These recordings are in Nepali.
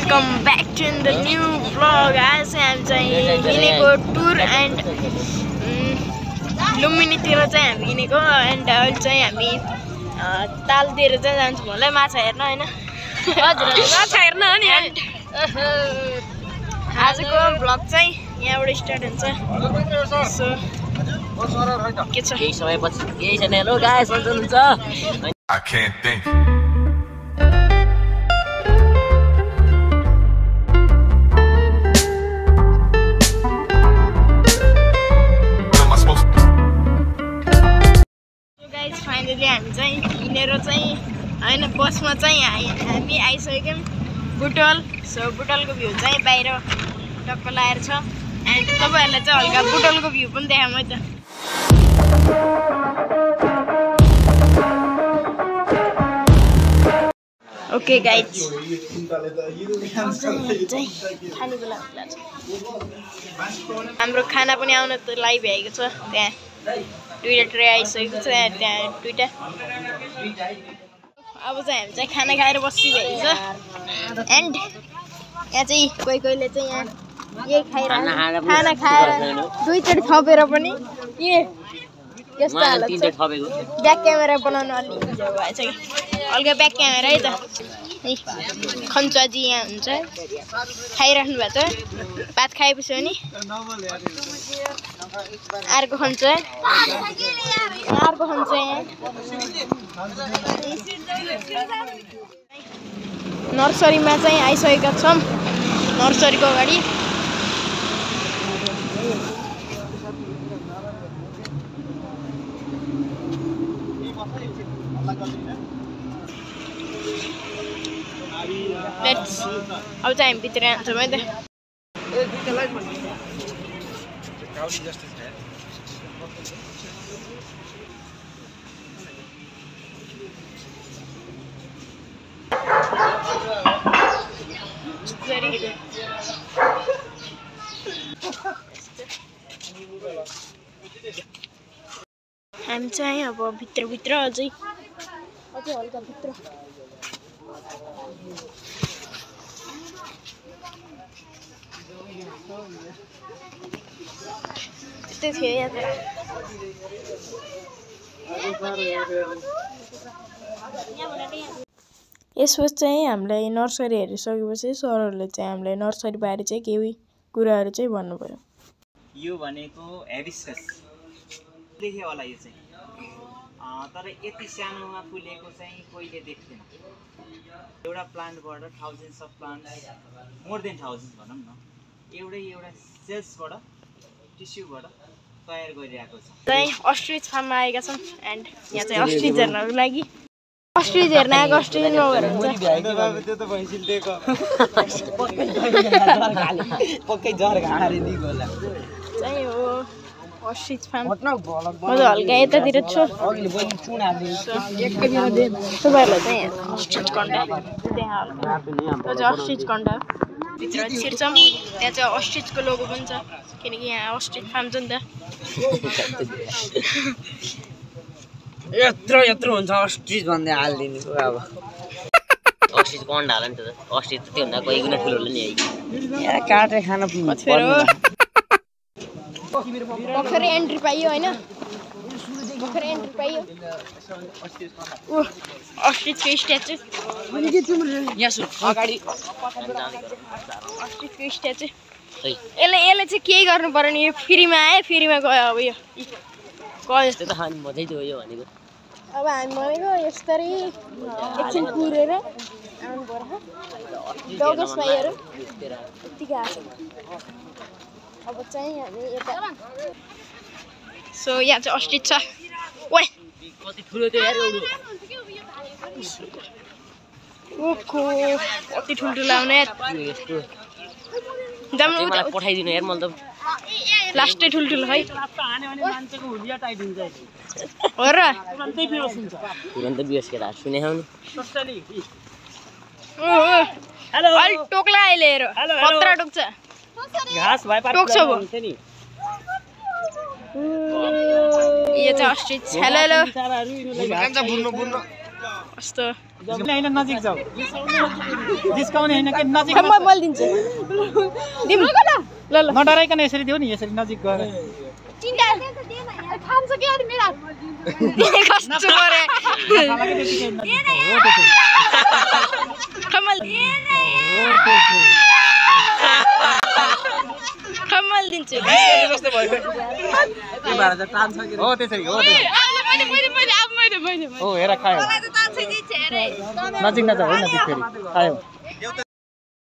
Welcome back to the new vlog. आज हामी चाहिँ हिँडेको टुर एन्ड लुम्बिनीतिर चाहिँ हामी हिँडेको एन्ड अहिले चाहिँ हामी तालतिर चाहिँ जान्छौँ होला माछा हेर्न हैन हजुर माछा हेर्न हो नि आजको भ्लग चाहिँ यहाँबाट स्टार्ट हुन्छ सो के छ केही समयपछि केही छैन हेलो गाइस हुन्छ I can't think. फाइनली हामी चाहिँ हिँडेर चाहिँ हैन बसमा चाहिँ हामी आइसक्यौँ बुटवल सो बुटवलको भ्यू चाहिँ बाहिर टक्क लागेर छ एन्ड तपाईहरुलाई चाहिँ हल्का बुटवलको भ्यू पनि देखाउँ है त ओके गाइज हाम्रो खाना पनि आउन त लागिभएको छ त्यहाँ दुईटा ट्रे आइसकेको छ त्यहाँ दुईटा अब चाहिँ हामी चाहिँ खाना खाएर बसिरहेको छ एन्ड यहाँ चाहिँ कोही कोहीले चाहिँ यहाँ यही खाइरहेको खाना खाएर दुईचोटि थपेर पनि के यस्तो हालत छ ब्याक क्यामेरा बनाउनु अलि भएछ कि हल्का ब्याक क्यामेरा है त खन्चाजी यहाँ हुन्छ खाइराख्नु भएको छ भात खाएपछि पनि अर्को खन्छ यहाँ नर्सरीमा चाहिँ आइसकेका छौँ नर्सरीको अगाडि लेट्स अब चाहिँ हामी भित्र जान्छौँ है त हामी चाहिँ अब भित्र अझै हल्का भित्र त्यस्तै थियो यहाँ त यसपछि चाहिँ हामीलाई नर्सरी हेरिसकेपछि सरहरूले चाहिँ हामीलाई नर्सरी बारे चाहिँ केही कुराहरू चाहिँ भन्नुभयो यो भनेको हेबिस्कस देख्यो होला यो चाहिँ तर यति सानोमा फुलेको चाहिँ कहिले देख्दैन एउटा प्लान्टबाट thousands of plant more than thousands भनौँ न एउटा सेल्सबाट टिस्युबाट तयार गरिरहेको छ चाहिँ अस्ट्रिच फार्ममा आएका छौँ एन्ड यहाँ चाहिँ अस्ट्रिच हेर्नको लागि अस्ट्रिच हेर्न आएको अस्ट्रिच नभएर चाहिँ हो अस्ट्रिच फार्म म त हल्का यतातिर छु तपाईँहरूलाई चाहिँ अस्ट्रिच कन्डा त्यहाँ हल्का त्यो चाहिँ अस्ट्रिच कन्डा भित्र छिर्छौँ त्यहाँ चाहिँ अस्ट्रिचको लोगो पनि छ किनकि यहाँ अस्ट्रिच फार्म छ नि त यत्रो हुन्छ अस्ट्रिच भन्दै हालिदिनु अब अस्ट्रिच कन्डा हाल नि त अस्ट्रिच त त्योभन्दा कोही गुणा ठुलो होला नि यहाँ काटेर खान भर्खरै एन्ट्री पाइयो होइन भर्खरै एन्ट्री पाइयो अस्ट्रिचको स्ट्याचु अगाडि अस्ट्रिचको स्ट्याचु यसले चाहिँ केही गर्नु पर्यो नि यो फ्रीमा आयो फ्रीमा गयो अब यो गयो त्यो त खानु मजै थियो यो भनेको अब हामी भनेको यसरी एकछिन कुरेर आउनु पर्छ डगस भाइहरू यत्तिकै आएको अब चाहिँ हामी यता सो यहाँ चाहिँ अस्ट्रिच छ ओए कति ठुलो थियो यार ओहो कति ठुल्ठुलो आउने यस्तो जानु मलाई पठाइदिनु यार मैले त लास्टै ठुल्ठुलो है हो र तुरन्त बियस केटा सुने हौ नि अलि टोक्ला अहिले हेर खतरा टोक्छ घाँस भए टोक्छ भो यो चाहिँ अस्ट्रिच हेलो हेलो कस्तो हैन नजिक जाऊ जिस्काउने हैन के नजिक मैले दिन्छु दिम ल ल नडराइकन यसरी देऊ नि यसरी नजिक गएर खान्छ के अनि मेरा कस्तो गरे कमल कमल दिन्छु जस्तो भयो के भएर त टान्छ के हो त्यसरी हो मैले हो हेर खायो नजिक नजाऊ है नजिक फेरि खायो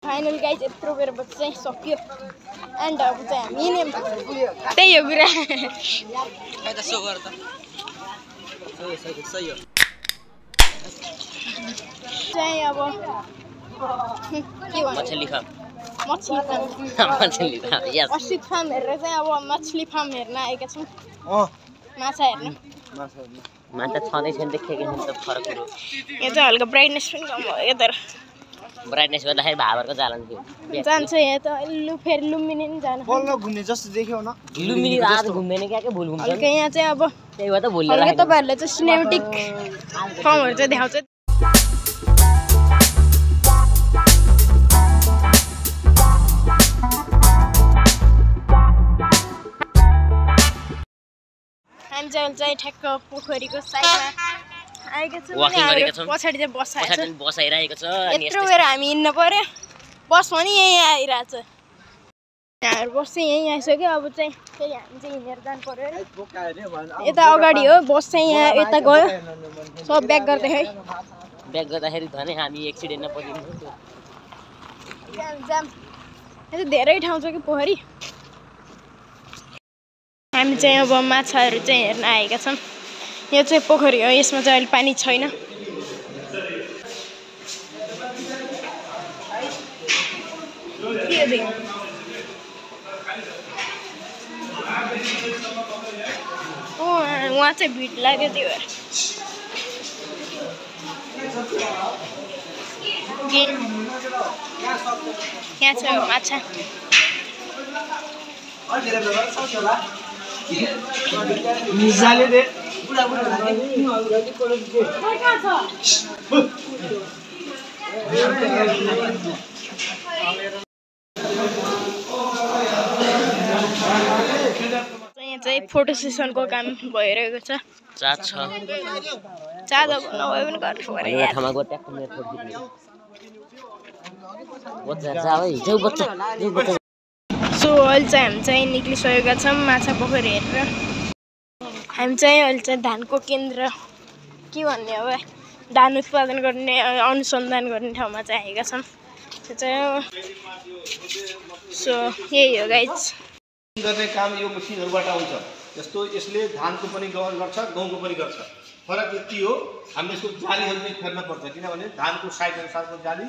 फाइनल गाइज यत्रो बेर पछि चाहिँ सक्यो एन्ड अब चाहिँ हामी नै त्यही हो कुरा चाहिँ अब के भन्नु मछली फार्म अस्ति फार्म हेरेर चाहिँ अब मछली फार्म हेर्न आएका छौँ माछा हेर्न मान्छे छँदै छैन देखेको छैन त फरक कुरो यहाँ चाहिँ हल्का ब्राइटनेस पनि कम भयो तर ब्राइटनेस गर्दाखेरि भावरको जालन थियो जान्छ यहाँ त फेरि लुम्बिनी नि जानु बल्ल घुम्ने जस्तो देख्यौ न लुम्बिनी आज घुम्दैन क्या भुल घुम्छ हल्का यहाँ चाहिँ अब त्यही भएर त भुल हल्का तपाईँहरूले चाहिँ सिनेमेटिक फर्महरू चाहिँ देखाउँछ हामी चाहिँ ठ्याक्क पोखरीको साइडमा आएका छौँ पछाडि चाहिँ बसाइरहेको छ यत्रो बेर हामी हिँड्नु पर्यो बस पनि यहीँ आइरहेछ यहाँहरू बस चाहिँ यहीँ आइसक्यो अब चाहिँ फेरि हामी चाहिँ हिँडेर जानु पर्यो अरे यता अगाडि हो बस चाहिँ यहाँ यता गयो सब ब्याक गर्दाखेरि भने हामी एक्सिडेन्टमा परिदिन्छौँ जाम यहाँ धेरै ठाउँ छ कि पोखरी हामी चाहिँ अब माछाहरू चाहिँ हेर्न आएका छौँ यो चाहिँ पोखरी हो यसमा चाहिँ अहिले पानी छैन उहाँ चाहिँ भिड लाग्यो त्यो भएर यहाँ छ माछा निजाले दे यहाँ चाहिँ फोटो सेसनको काम भइरहेको छ चाँदो नभए पनि गर्नु पर्यो सो अहिले चाहिँ हामी चाहिँ निक्लिसकेका छौँ माछा पोखरी हेरेर हामी चाहिँ अहिले चाहिँ धानको केन्द्र के भन्ने अब धान उत्पादन गर्ने अनुसन्धान गर्ने ठाउँमा चाहिँ आएका छौँ त्यो चाहिँ सो यही हो गाइज गर्ने काम यो मसिनहरुबाट आउँछ जस्तो यसले धानको पनि गर्छ गहुँको पनि गर्छ फरक यति हो हामीले यसको जालीहरु चाहिँ फेर्न पर्छ किनभने धानको साइज अनुसारको जाली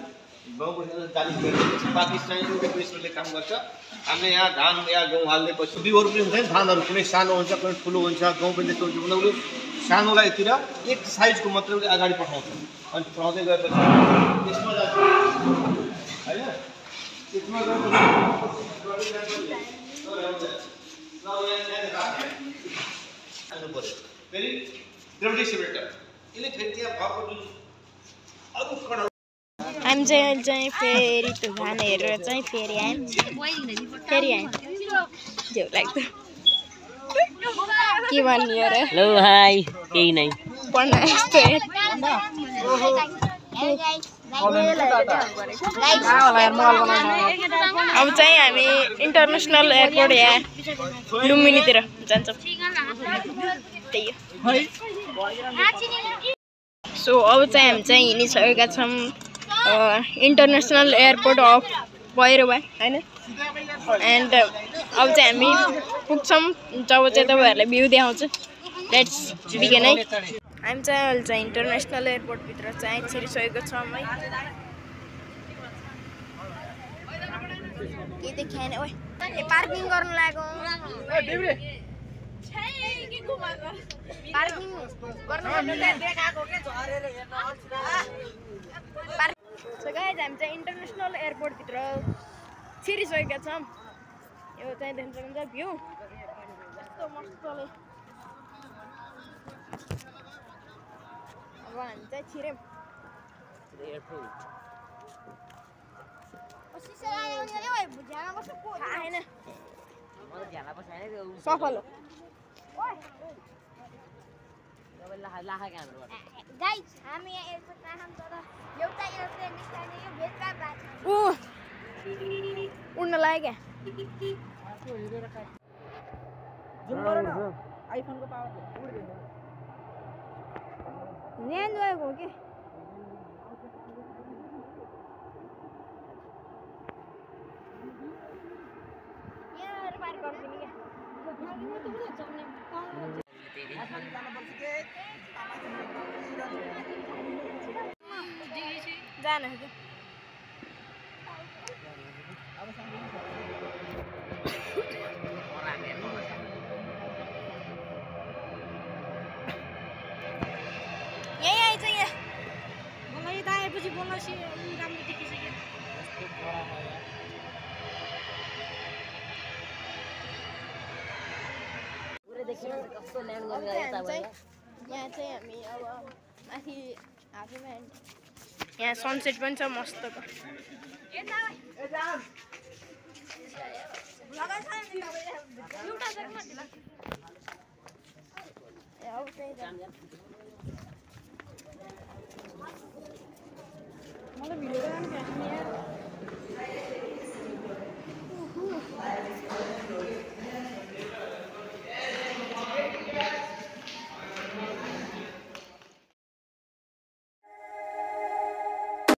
गहुँको जाली फेर्न बाकी चाहिँ एउटा प्रेसरले काम गर्छ हामीले यहाँ धान या गहुँ हाल्नेपछि बिउहरु पनि हुन्छ धानहरु कुनै सानो हुन्छ कुनै ठुलो हुन्छ गहुँ पनि त्यस्तो हुन्छ उनीहरु सानोलाई तिर एक साइजको मात्रै अगाडि पठाउँछ अनि पठाउँदै गएपछि त्यसमा जान्छ हैन त्यसमा गएपछि फेरि ग्रेभिटी सेपरेटर यसले फेरि त्यहाँ भएको जुन अरु कडा हामी चाहिँ अहिले चाहिँ फेरि त्यो धान हेरेर चाहिँ फेरि आयौँ झ्याउ लाग्दो के भन्ने हो र हेलो हाई केही नै पढ्न यस्तो अब चाहिँ हामी इन्टरनेसनल एयरपोर्ट यहाँ लुम्बिनीतिर जान्छौँ त्यही हो सो अब चाहिँ हामी चाहिँ हिँडिसकेका छौँ इन्टरनेसनल एयरपोर्ट अफ भैरवा होइन एन्ड अब चाहिँ हामी पुग्छौँ जब चाहिँ तपाईँहरूलाई भ्यू देखाउँछु लेट्स बिगिन है हामी चाहिँ अहिले चाहिँ इन्टरनेसनल एयरपोर्टभित्र चाहिँ छिरिसकेको छौँ है के देखाएन ओइ पार्किङ गर्नु लाग्यो पार्किङ गर्नु देखाएको के झरेर हेर्न सो गाइज हामी चाहिँ इन्टरनेसनल एयरपोर्टभित्र छिरिसकेका छौँ यो चाहिँ देख्न सक्नुहुन्छ भ्यू कस्तो मस्तले अब हामी चाहिँ छिर्यौँ सफल हो गाइस हामी यहाँ एयरपोर्ट राखौँ तर एउटा एयरप्लेन निस्कने यो भेटघाट भएको ऊ उड्न लाग्यो जुम गर न आइफोनको पावर उड्दैन न्यान गएको हो कि यहाँ पार गर्दिनु क्या जान कि यही आइज यहाँ मलाई यता आएपछि बोल्न राम्रो देखिसक्यो यहाँ चाहिँ हामी अब माथि हाफीमा यहाँ सनसेट पनि छ मस्तको मलाई भिडियो